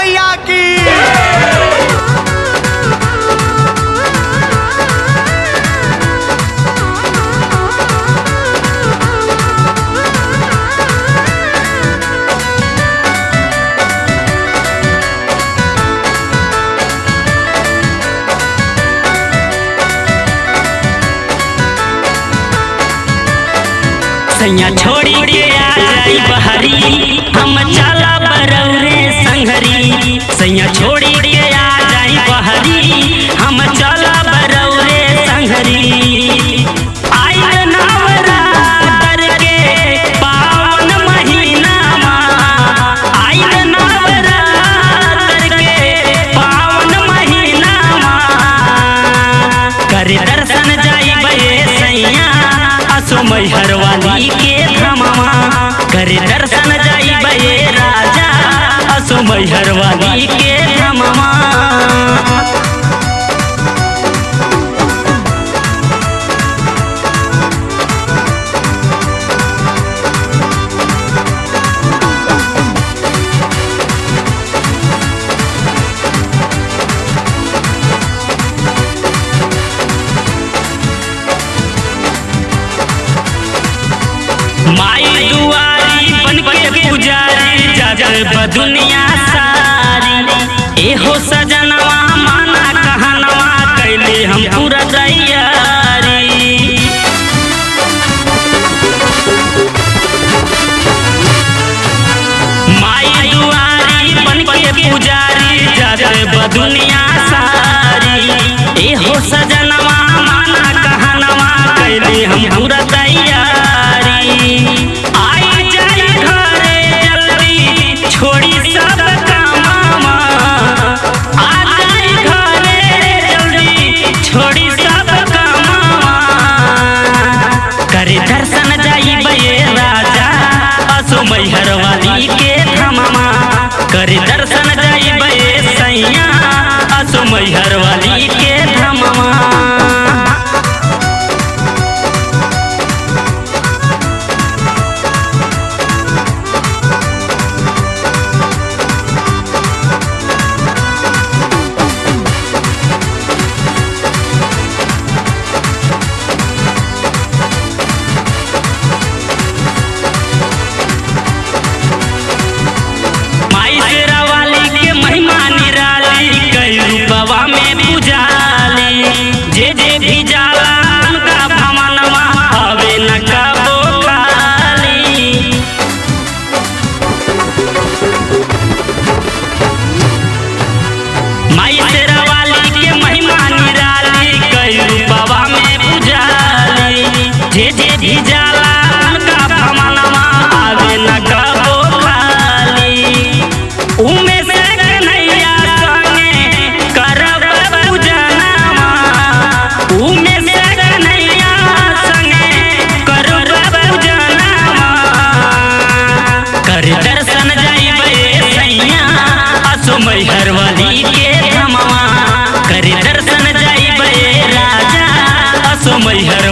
मैया की। सैया छोड़ी के आ जाई बहरी हम चला बरौरे संघरी। सैया छोड़ी के आ जाई बहरी हम चला बरौरे संघरी। आइल नवरात्र के पावन महीना आइल नवरात्र के पावन महीना करे दर्शन जाई बे सैया असो मैहर वाली के धमवा। करे दर्शन जाई बे राजा असो मैहर वाली के धमवा। माई दुआरी बन के पुजारी जाजर दुनिया सारी। एहो सजनवा माना कहनवा कैले हम पूरा तैयारी। माई दुआरी बन के पुजारी जाजर दुनिया सारी। एहो सजनवा माना कहनवा कैले हम पूरा तैयारी। आई जाई घरे जल्दी छोड़ी सब कामवा। आ जाई घरे जल्दी छोड़ी सब कामवा। करे दर्शन जाई बे राजा असो मैहर वाली के धमवा। करे दर्शन जाई बे सैया असो मैहर वाली के धमवा। जे जे भी जाला उनका भवनवा हवे न कबो खाली। माई शेरा वाली के महिमा निराली कई रूपवा में पुजाली। जे जे भी जाला उनका भवनवा हवे न कबो खाली। उमे से कन्हैया संगे करब पूजनवा। उमे से कन्हैया संगे करब पूजनवा। कर दर्शन जाई बे सैया असो मैहर वाली के धमवा। कर दर्शन जाई बे राजा असो मैहर